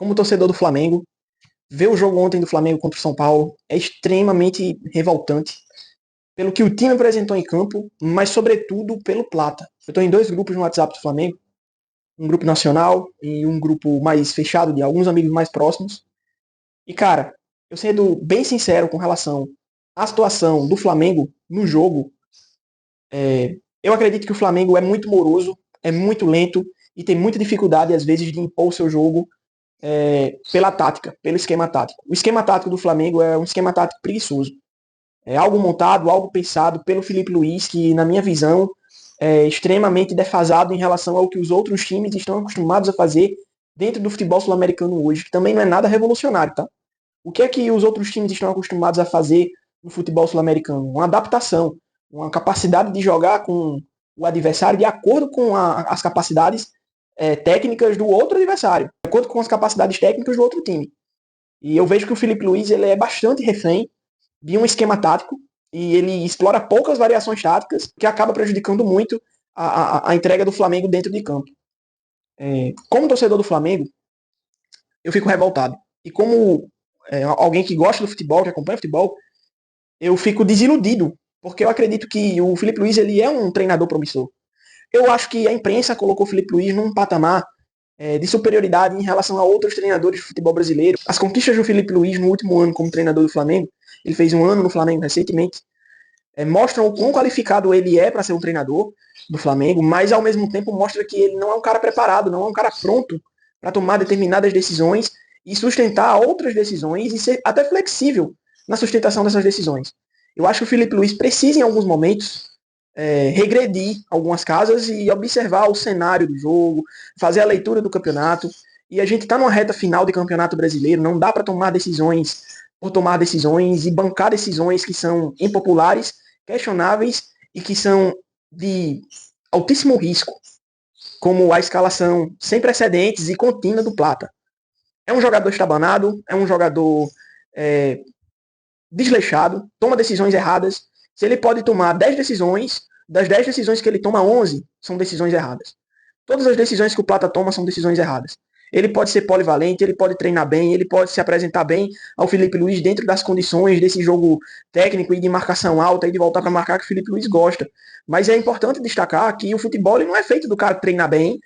como torcedor do Flamengo, ver o jogo ontem do Flamengo contra o São Paulo é extremamente revoltante. Pelo que o time apresentou em campo, mas sobretudo pelo Plata. Eu estou em dois grupos no WhatsApp do Flamengo, um grupo nacional e um grupo mais fechado de alguns amigos mais próximos. E cara, eu sendo bem sincero com relação à situação do Flamengo no jogo, eu acredito que o Flamengo é muito moroso, é muito lento e tem muita dificuldade às vezes de impor o seu jogo pela tática, pelo esquema tático. O esquema tático do Flamengo é um esquema tático preguiçoso. É algo montado, algo pensado pelo Felipe Luiz, que na minha visão é extremamente defasado em relação ao que os outros times estão acostumados a fazer dentro do futebol sul-americano hoje, que também não é nada revolucionário, tá? O que é que os outros times estão acostumados a fazer no futebol sul-americano? Uma adaptação, uma capacidade de jogar com o adversário de acordo com as capacidades técnicas do outro adversário, de acordo com as capacidades técnicas do outro time. E eu vejo que o Felipe Luiz ele é bastante refém de um esquema tático e ele explora poucas variações táticas, que acaba prejudicando muito a entrega do Flamengo dentro de campo. Como torcedor do Flamengo, eu fico revoltado. E como alguém que gosta do futebol, que acompanha o futebol, eu fico desiludido, porque eu acredito que o Felipe Luiz ele é um treinador promissor. Eu acho que a imprensa colocou o Felipe Luiz num patamar de superioridade em relação a outros treinadores de futebol brasileiro. As conquistas do Felipe Luiz no último ano como treinador do Flamengo, ele fez um ano no Flamengo recentemente, mostram o quão qualificado ele é para ser um treinador do Flamengo, mas ao mesmo tempo mostra que ele não é um cara preparado, não é um cara pronto para tomar determinadas decisões e sustentar outras decisões e ser até flexível na sustentação dessas decisões. Eu acho que o Felipe Luiz precisa, em alguns momentos, regredir algumas casas e observar o cenário do jogo, fazer a leitura do campeonato. E a gente está numa reta final de campeonato brasileiro, não dá para tomar decisões por tomar decisões e bancar decisões que são impopulares, questionáveis e que são de altíssimo risco, como a escalação sem precedentes e contínua do Plata. É um jogador estabanado, é um jogador desleixado, toma decisões erradas. Se ele pode tomar 10 decisões, das 10 decisões que ele toma, 11 são decisões erradas. Todas as decisões que o Plata toma são decisões erradas. Ele pode ser polivalente, ele pode treinar bem, ele pode se apresentar bem ao Felipe Luiz dentro das condições desse jogo técnico e de marcação alta e de voltar para marcar que o Felipe Luiz gosta. Mas é importante destacar que o futebol ele não é feito do cara treinar bem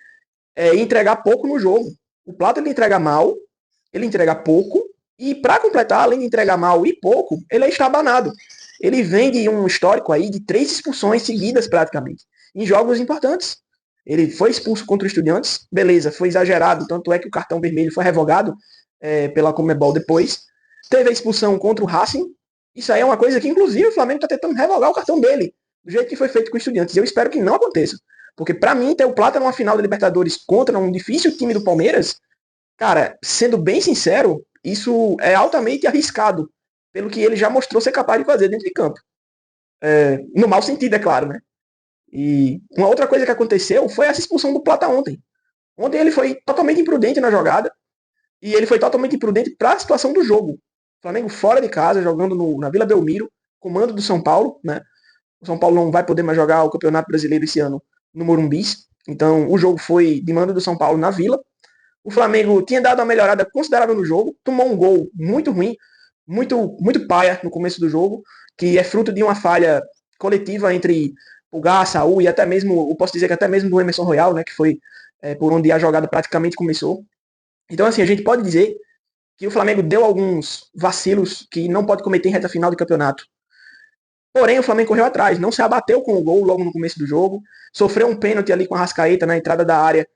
e entregar pouco no jogo. O Plata ele entrega mal, ele entrega pouco e para completar, além de entregar mal e pouco, ele é estabanado. Ele vem de um histórico aí de 3 expulsões seguidas praticamente, em jogos importantes. Ele foi expulso contra o Estudiantes, beleza, foi exagerado, tanto é que o cartão vermelho foi revogado pela Conmebol depois. Teve a expulsão contra o Racing, isso aí é uma coisa que inclusive o Flamengo está tentando revogar o cartão dele, do jeito que foi feito com o Estudiantes. Eu espero que não aconteça, porque para mim ter o Plata numa final da Libertadores contra um difícil time do Palmeiras, cara, sendo bem sincero, isso é altamente arriscado, pelo que ele já mostrou ser capaz de fazer dentro de campo. No mau sentido, é claro, né? E uma outra coisa que aconteceu foi essa expulsão do Plata ontem. Ontem ele foi totalmente imprudente na jogada e ele foi totalmente imprudente para a situação do jogo. O Flamengo fora de casa, jogando na Vila Belmiro, comando do São Paulo, né? O São Paulo não vai poder mais jogar o Campeonato Brasileiro esse ano no Morumbi. Então o jogo foi de mando do São Paulo na Vila. O Flamengo tinha dado uma melhorada considerável no jogo, tomou um gol muito ruim, muito paia no começo do jogo, que é fruto de uma falha coletiva entre o Gá, Saúl e até mesmo, eu posso dizer que até mesmo do Emerson Royal, né, que foi por onde a jogada praticamente começou. Então, assim, a gente pode dizer que o Flamengo deu alguns vacilos que não pode cometer em reta final de campeonato. Porém, o Flamengo correu atrás, não se abateu com o gol logo no começo do jogo, sofreu um pênalti ali com a Arrascaeta na entrada da área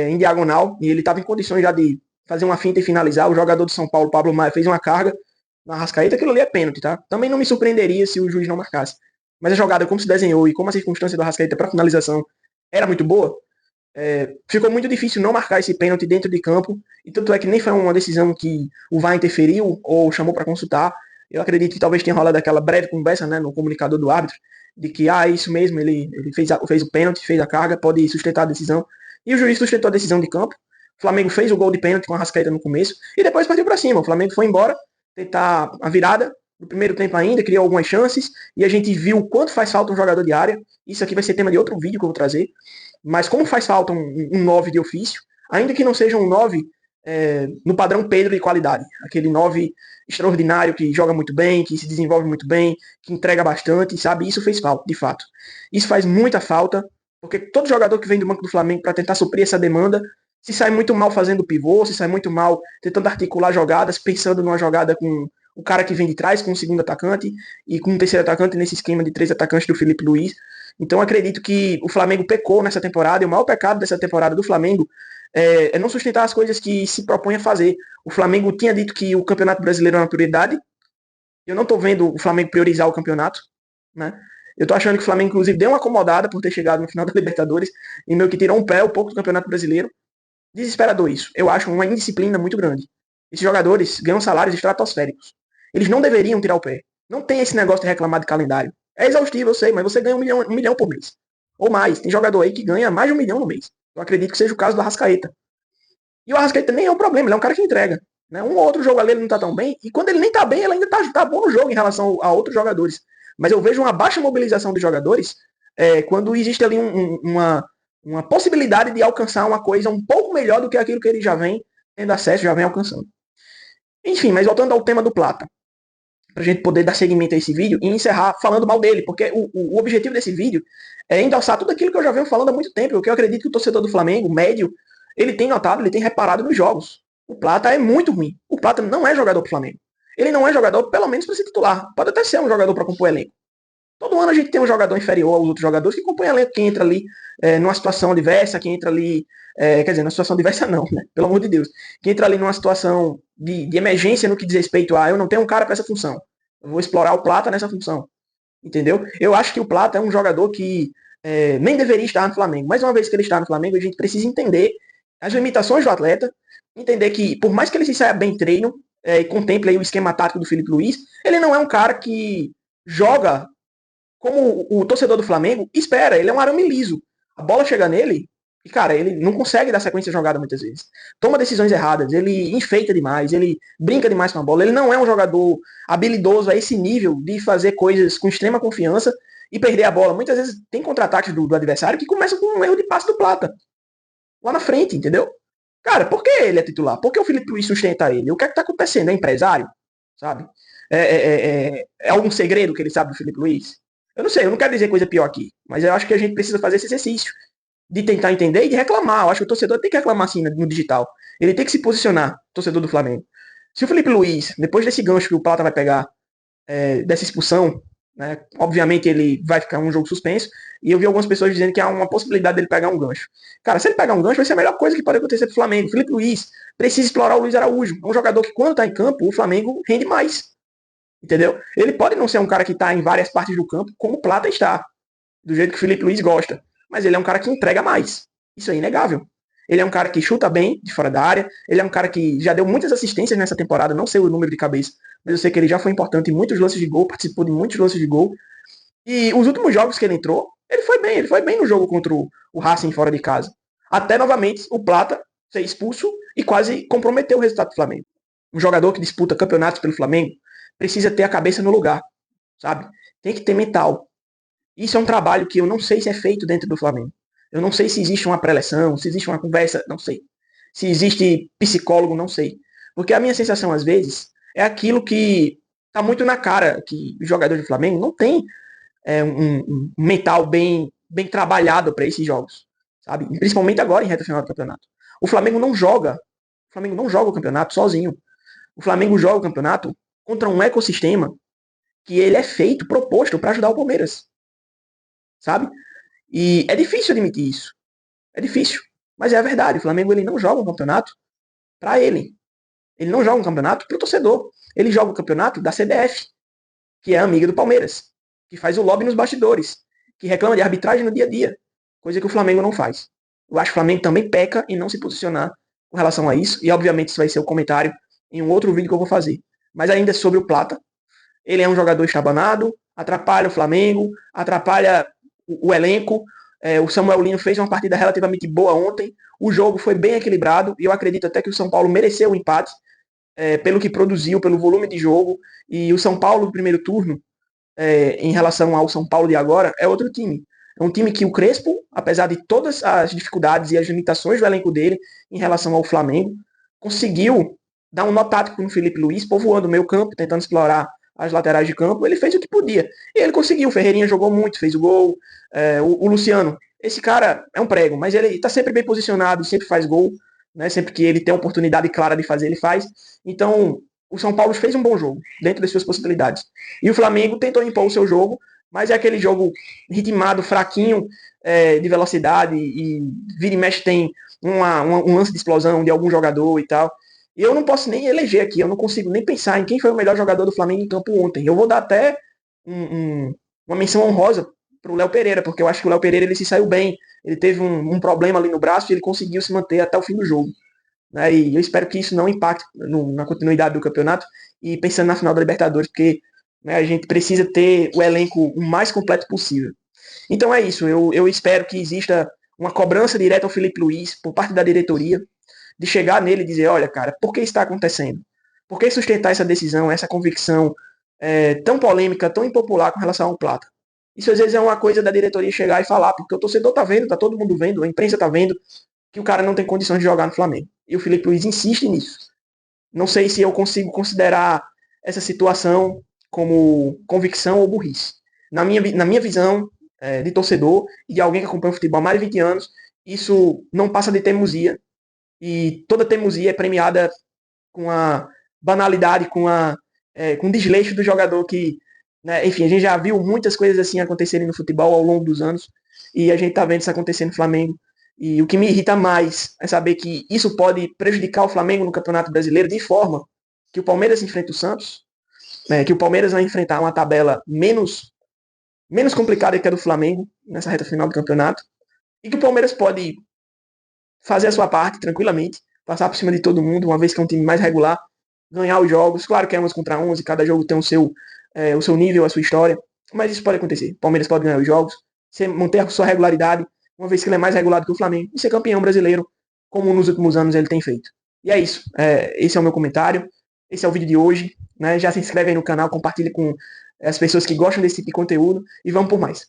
em diagonal, e ele estava em condições já de fazer uma finta e finalizar. O jogador do São Paulo, Pablo Maia, fez uma carga na Arrascaeta, aquilo ali é pênalti, tá? Também não me surpreenderia se o juiz não marcasse. Mas a jogada, como se desenhou e como a circunstância do Arrascaeta para finalização era muito boa, ficou muito difícil não marcar esse pênalti dentro de campo, e tanto é que nem foi uma decisão que o VAR interferiu ou chamou para consultar. Eu acredito que talvez tenha rolado aquela breve conversa, né, no comunicador do árbitro, de que, isso mesmo, ele fez o pênalti, fez a carga, pode sustentar a decisão, e o juiz sustentou a decisão de campo. O Flamengo fez o gol de pênalti com a Arrascaeta no começo, e depois partiu para cima. O Flamengo foi embora, tentar a virada, no primeiro tempo ainda, criou algumas chances, e a gente viu o quanto faz falta um jogador de área. Isso aqui vai ser tema de outro vídeo que eu vou trazer. Mas como faz falta um 9 de ofício, ainda que não seja um 9 no padrão Pedro de qualidade. Aquele 9 extraordinário que joga muito bem, que se desenvolve muito bem, que entrega bastante, sabe? Isso fez falta, de fato. Isso faz muita falta, porque todo jogador que vem do banco do Flamengo para tentar suprir essa demanda se sai muito mal fazendo pivô, se sai muito mal tentando articular jogadas, pensando numa jogada com o cara que vem de trás, com o segundo atacante, e com o terceiro atacante nesse esquema de 3 atacantes do Felipe Luiz. Então acredito que o Flamengo pecou nessa temporada, e o maior pecado dessa temporada do Flamengo é não sustentar as coisas que se propõe a fazer. O Flamengo tinha dito que o Campeonato Brasileiro é uma prioridade. Eu não estou vendo o Flamengo priorizar o campeonato, né? Eu tô achando que o Flamengo, inclusive, deu uma acomodada por ter chegado no final da Libertadores e meio que tirou um pé um pouco do Campeonato Brasileiro. Desesperador isso. Eu acho uma indisciplina muito grande. Esses jogadores ganham salários estratosféricos. Eles não deveriam tirar o pé. Não tem esse negócio de reclamar de calendário. É exaustivo, eu sei, mas você ganha um milhão por mês. Ou mais. Tem jogador aí que ganha mais de 1 milhão no mês. Eu acredito que seja o caso do Arrascaeta. E o Arrascaeta nem é um problema, ele é um cara que entrega. Né? Um ou outro jogo ali ele não tá tão bem, e quando ele nem tá bem, ele ainda tá bom no jogo em relação a outros jogadores. Mas eu vejo uma baixa mobilização dos jogadores quando existe ali uma possibilidade de alcançar uma coisa um pouco melhor do que aquilo que ele já vem tendo acesso, já vem alcançando. Enfim, mas voltando ao tema do Plata, pra gente poder dar seguimento a esse vídeo e encerrar falando mal dele, porque o objetivo desse vídeo é endossar tudo aquilo que eu já venho falando há muito tempo, porque eu acredito que o torcedor do Flamengo, médio, ele tem notado, ele tem reparado nos jogos. O Plata é muito ruim. O Plata não é jogador pro Flamengo. Ele não é jogador, pelo menos, para ser titular. Pode até ser um jogador para compor elenco. Todo ano a gente tem um jogador inferior aos outros jogadores que compõem elenco, que entra ali numa situação adversa, que entra ali. Quer dizer, numa situação adversa não, né? Pelo amor de Deus. Que entra ali numa situação de emergência no que diz respeito a eu não tenho um cara para essa função. Eu vou explorar o Plata nessa função. Entendeu? Eu acho que o Plata é um jogador que nem deveria estar no Flamengo. Mas uma vez que ele está no Flamengo, a gente precisa entender as limitações do atleta, entender que, por mais que ele se saia bem em treino e contemple aí o esquema tático do Felipe Luiz, ele não é um cara que joga como o torcedor do Flamengo espera. Ele é um arame liso. A bola chega nele e, cara, ele não consegue dar sequência de jogada muitas vezes. Toma decisões erradas, ele enfeita demais, ele brinca demais com a bola. Ele não é um jogador habilidoso a esse nível de fazer coisas com extrema confiança e perder a bola. Muitas vezes tem contra-ataques do adversário que começam com um erro de passe do Plata. Lá na frente, entendeu? Cara, por que ele é titular? Por que o Felipe Luiz sustenta ele? O que é que tá acontecendo? É empresário? Sabe? É algum segredo que ele sabe do Felipe Luiz? Eu não sei, eu não quero dizer coisa pior aqui, mas eu acho que a gente precisa fazer esse exercício de tentar entender e de reclamar. Eu acho que o torcedor tem que reclamar assim no digital. Ele tem que se posicionar, torcedor do Flamengo. Se o Felipe Luiz, depois desse gancho que o Plata vai pegar, dessa expulsão, né, obviamente ele vai ficar um jogo suspenso, e eu vi algumas pessoas dizendo que há uma possibilidade dele pegar um gancho. Cara, se ele pegar um gancho, vai ser a melhor coisa que pode acontecer pro Flamengo. O Felipe Luiz precisa explorar o Luiz Araújo. É um jogador que, quando tá em campo, o Flamengo rende mais. Entendeu? Ele pode não ser um cara que tá em várias partes do campo, como o Plata está, do jeito que o Felipe Luiz gosta. Mas ele é um cara que entrega mais. Isso é inegável. Ele é um cara que chuta bem de fora da área. Ele é um cara que já deu muitas assistências nessa temporada. Não sei o número de cabeça, mas eu sei que ele já foi importante em muitos lances de gol, participou de muitos lances de gol. E os últimos jogos que ele entrou, ele foi bem. Ele foi bem no jogo contra o Racing fora de casa. Até novamente o Plata ser expulso e quase comprometeu o resultado do Flamengo. Um jogador que disputa campeonatos pelo Flamengo precisa ter a cabeça no lugar, sabe? Tem que ter mental. Isso é um trabalho que eu não sei se é feito dentro do Flamengo. Eu não sei se existe uma pré-eleção, se existe uma conversa, não sei. Se existe psicólogo, não sei. Porque a minha sensação, às vezes, é aquilo que tá muito na cara, que os jogadores do Flamengo não tem um mental bem trabalhado para esses jogos, sabe? Principalmente agora em reta final do campeonato. O Flamengo não joga. O Flamengo não joga o campeonato sozinho. O Flamengo joga o campeonato contra um ecossistema que ele é feito, proposto para ajudar o Palmeiras, sabe? E é difícil admitir isso. É difícil. Mas é a verdade. O Flamengo ele não joga um campeonato para ele. Ele não joga um campeonato para o torcedor. Ele joga o campeonato da CBF, que é amiga do Palmeiras, que faz o lobby nos bastidores, que reclama de arbitragem no dia a dia, coisa que o Flamengo não faz. Eu acho que o Flamengo também peca em não se posicionar com relação a isso, e obviamente isso vai ser o comentário em um outro vídeo que eu vou fazer. Mas ainda sobre o Plata, ele é um jogador estabanado, atrapalha o Flamengo, atrapalha o elenco. O Samuel Lino fez uma partida relativamente boa ontem. O jogo foi bem equilibrado e eu acredito até que o São Paulo mereceu o empate pelo que produziu, pelo volume de jogo. E o São Paulo do primeiro turno, em relação ao São Paulo de agora, é outro time. É um time que o Crespo, apesar de todas as dificuldades e as limitações do elenco dele em relação ao Flamengo, conseguiu dar um nó tático no Felipe Luiz, povoando o meio campo, tentando explorar as laterais de campo. Ele fez o que podia. E ele conseguiu. O Ferreirinha jogou muito, fez o gol. O Luciano, esse cara é um prego, mas ele está sempre bem posicionado, sempre faz gol. Né? Sempre que ele tem a oportunidade clara de fazer, ele faz. Então, o São Paulo fez um bom jogo, dentro das suas possibilidades. E o Flamengo tentou impor o seu jogo, mas é aquele jogo ritmado, fraquinho, de velocidade, e vira e mexe tem um lance de explosão de algum jogador e tal. E eu não posso nem eleger aqui, eu não consigo nem pensar em quem foi o melhor jogador do Flamengo em campo ontem. Eu vou dar até uma menção honrosa pro Léo Pereira, porque eu acho que o Léo Pereira ele se saiu bem. Ele teve um problema ali no braço e ele conseguiu se manter até o fim do jogo. Né? E eu espero que isso não impacte na continuidade do campeonato e pensando na final da Libertadores, porque né, a gente precisa ter o elenco o mais completo possível. Então é isso, eu espero que exista uma cobrança direta ao Felipe Luiz por parte da diretoria, de chegar nele e dizer, olha, cara, por que está acontecendo? Por que sustentar essa decisão, essa convicção tão polêmica, tão impopular com relação ao Plata? Isso às vezes é uma coisa da diretoria chegar e falar, porque o torcedor tá vendo, tá todo mundo vendo, a imprensa tá vendo que o cara não tem condições de jogar no Flamengo. E o Felipe Luiz insiste nisso. Não sei se eu consigo considerar essa situação como convicção ou burrice. Na minha visão de torcedor e de alguém que acompanha o futebol há mais de 20 anos, isso não passa de teimosia. E toda teimosia é premiada com a banalidade, com o desleixo do jogador que, né, enfim, a gente já viu muitas coisas assim acontecerem no futebol ao longo dos anos e a gente está vendo isso acontecer no Flamengo. E o que me irrita mais é saber que isso pode prejudicar o Flamengo no Campeonato Brasileiro de forma que o Palmeiras enfrenta o Santos, né, que o Palmeiras vai enfrentar uma tabela menos complicada que a do Flamengo nessa reta final do campeonato e que o Palmeiras pode fazer a sua parte tranquilamente, passar por cima de todo mundo, uma vez que é um time mais regular, ganhar os jogos. Claro que é 11 contra 11, cada jogo tem o seu nível, a sua história, mas isso pode acontecer. O Palmeiras pode ganhar os jogos, manter a sua regularidade, uma vez que ele é mais regulado que o Flamengo, e ser campeão brasileiro, como nos últimos anos ele tem feito. E é isso. Esse é o meu comentário. Esse é o vídeo de hoje. Né? Já se inscreve aí no canal, compartilhe com as pessoas que gostam desse tipo de conteúdo e vamos por mais.